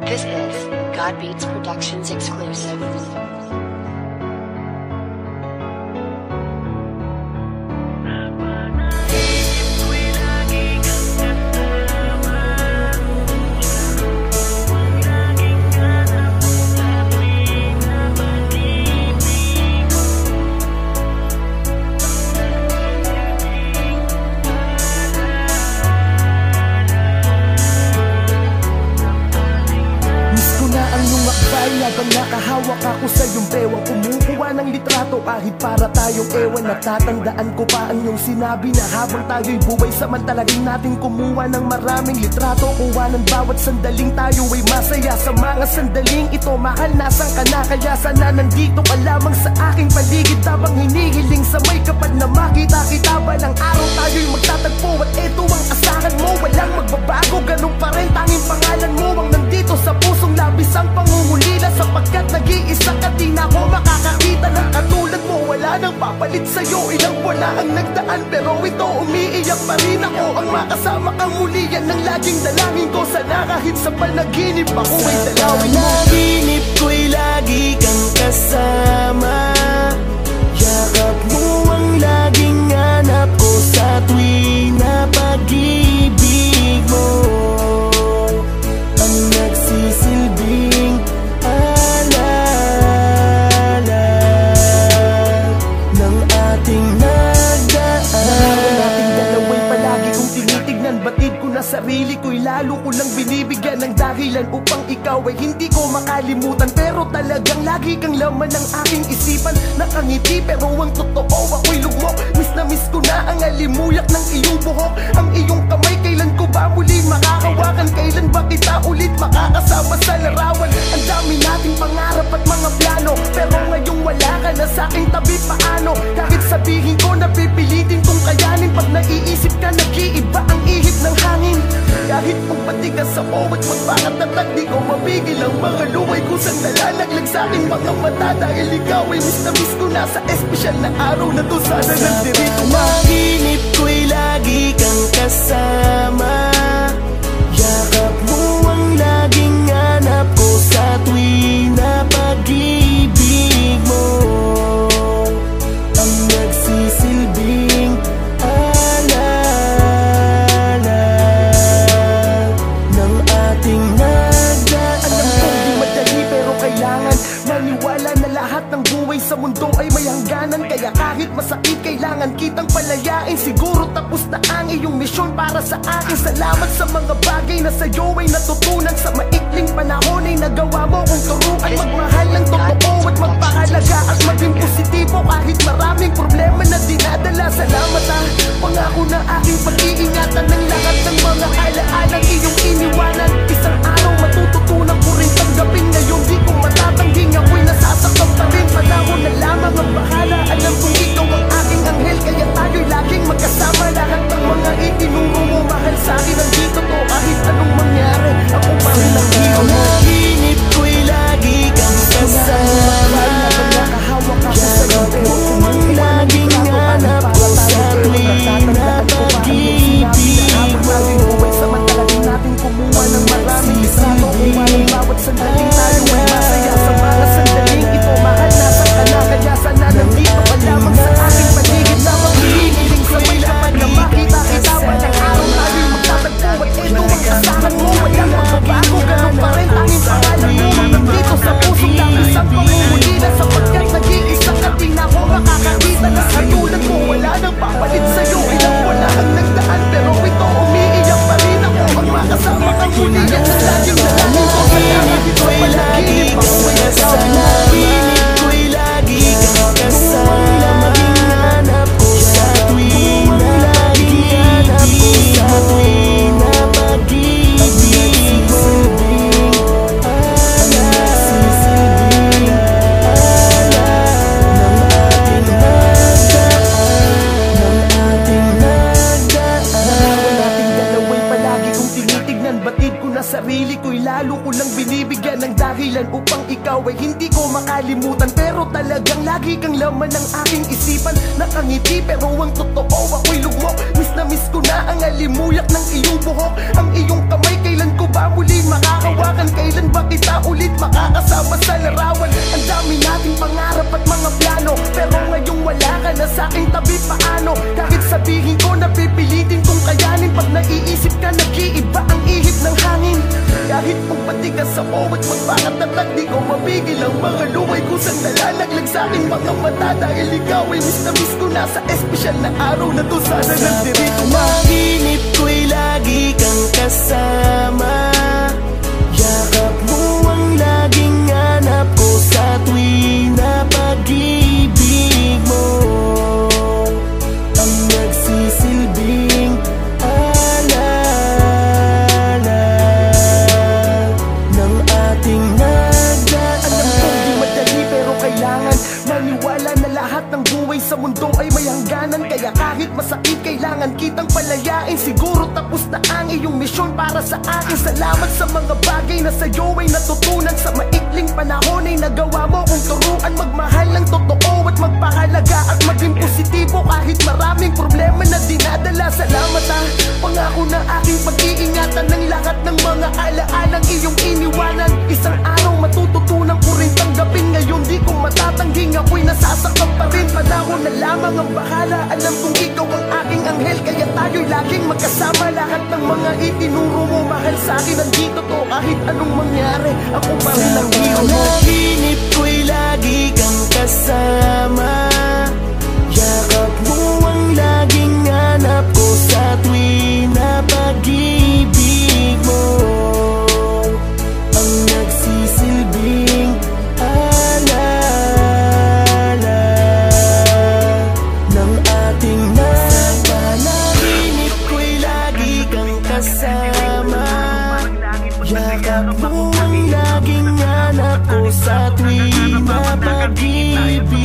This is God Beats Productions exclusive. Habang nakahawak ako sa iyong bewang, kumukuha ng litrato kahit para tayong ewan. Natatandaan ko pa ang iyong sinabi na habang tayo'y buhay, samantalagin natin kumuha ng maraming litrato. Kuha ng bawat sandaling tayo ay masaya. Sa mga sandaling ito, mahal, nasan ka na? Kaya sana nandito ka lamang sa aking paligid, habang hinihiling sa may kapal na makita kita. Balang araw tayo'y magtatagpo at eto ang asahan mo. Walang magbabago, ganun pa rin, tanging pangalan mo ang nandito sa pusong labis ang pangungulila. Sapagkat nag-iisa ka, di na ako makakakita ng katulad mo. Wala nang papalit sa'yo, ilang buwan na ang nagdaan, pero ito umiiyak pa rin ako. Ang makasama kang muli, yan ang laging dalangin ko. Sana kahit sa panaginip ako ay dalawin mo. Panaginip ko'y lagi kang kasama. Yakap mo ang laging hanap ko sa tuwing na pag-ibig mo. Ang nagsisilbing alala ng ating nagdaan. Namin nating dalaway palagi kong tinitignan. Batid ko na sarili ko'y lalo ko lang binibigyan ng dahilan upang ikaw ay hindi ko makalimutan. Pero talagang lagi kang laman ng aking isipan. Nakangiti pero ang totoo ako'y lugmok. Miss na miss ko na ang alimuyak ng iyong buhok. Ang iyong kamay, kailan ko ba muli makakawakan? Kailan ba kita ulit makakasama sa larawan? Ang dami nating pangarap at mga plano, pero ngayong wala ka na sa aking tabi. Paano? Kahit sabihin ko na pipilitin kong kayanin, pag naiisip ka nag-iiba ang ihip ng hangin. Kahit magpatigas sa bawat magpakatatag, di ko mapigil ang mga luway ko sang nalalaglag sa aking mga mata. Dahil ikaw ay miss na miss ko na sa espesyal na araw na to. Sana nagdirito panaginip ko'y lagi kang kasama. Yakap mo ang laging hanap ko sa tuwing na pag-ibig mo. Ang nagsisilbing alala ng ating nagdaan. Alam kong di madali pero kailangan maniwala na lahat ng buhay sa mundo ay may hangganan. Kaya kahit masakit kailangan kitang palayain. Siguro tapos na ang iyong misyon para sa akin. Salamat sa mga bagay na sa'yo ay natutunan. Sa maikling panahon ay nagawa mo kong turuan magmahal ng totoo at magpahalaga at maging positibo kahit maraming problema na dinadala. Salamat pangako na aking pag-iingatan ng lahat ng mga alaalang iyong iniwanan. Isang araw matututunan ko rin tanggapin. Ngayon di ko matatangging ako'y nasasaktan pa rin. Panahon na lamang ang bahala. Alam kong ikaw ang aking anghel, kaya tayo'y laging magkasama. Lahat ng mga itinuro mo mahal sa'kin nandito to. Kahit anong mangyari, ako pa rin ang hero mo. Panaginip ko'y lagi kang kasama. Nakahawak ako sa Yakap mo ang laging hanap ko sa tuwing na pag-ibig mo. Samantalagin natin kumuha ng maraming litrato. Kuha ng bawat sandaling tayo ay masaya. Sa mga sandaling ito, mahal, nasan ka na? Kaya sana nandito ka lamang sa aking paligid. Lamang hinihiling sa may kapag na makita kita. Walang araw tayo'y magtatagpo at ito ang asahan mo. Walang magbabago, ganun pa rin tanging pangalan mo. Nandito sa pusong labis ang pangungulila. Sapagkat nag-iisa ka, di na ako makakakita na katulad mo. Wala nang papalit sa'yo, ilang wala ang nagdaan, pero ito umiiyak pa rin ako. Ang makasama kang muli, yan ang laging dalangin ko. Salamat ito ay panaginip ako ay kasama. Panaginip ko'y lagi kang kasama. Hanap ko sa tuwing na pag-ibig mo. Sa tuwing na pag-ibig mo. Ang nagsisilbing alala ng ating nagdaan. Nating dalaway palagi kong tinitignan. Batid ko na sarili ko'y lalo ko lang binibigyan ng dahilan upang ikaw ay hindi ko makalimutan. Pero talagang lagi kang laman ng aking isipan. Nakangiti pero ang totoo ako'y lugmok. Miss na miss ko na ang alimuyak ng iyong buhok. Ang iyong kamay, kailan ko ba muli makakawakan? Kailan ba sa'king mga mata dahil ikaw ay miss na miss ko na sa espesyal na araw na to. Sana nandito panaginip ko'y lagi kang kasama. Yakap mo ang laging hanap ko sa tuwing na pag-ibig mo ang nagsisilbing alala ng ating nagdaan. Alam ko di madali pero kailangan maniwala na lahat ng buhay sa mundo ay may hangganan. Kaya kahit masakit kailangan kitang palayain. Siguro tapos na ang iyong misyon para sa akin. Salamat sa mga bagay na sa'yo ay natutunan. Sa maikling panahon ay nagawa mo kong turuan magmahal ng totoo at magpahalaga at maging positibo kahit maraming problema na dinadala. Salamat pangako na aking pag-iingatan ng lahat ng mga alaalang iyong iniwanan. Isang araw matututunan ko rin tanggapin. Ngayon di ko matatangging ako'y nasasaktan pa rin. Panahon na lamang ang bahala. Alam kong ikaw ang aking anghel kaya tayo'y laging magkasama. Lahat ng mga itinuro mo mahal sa'kin nandito to. Kahit anong mangyari ako pa rin ang hero mo. Panaginip ko'y lagi kang kasama. Yakap mo ang laging hanap ko sa tuwing na pag-ibig mo ang nagsisilbing alala ng ating panaginip ko'y lagi kang kasama. Yakap mo ang laging hanap ko sa tuwing na pag-ibig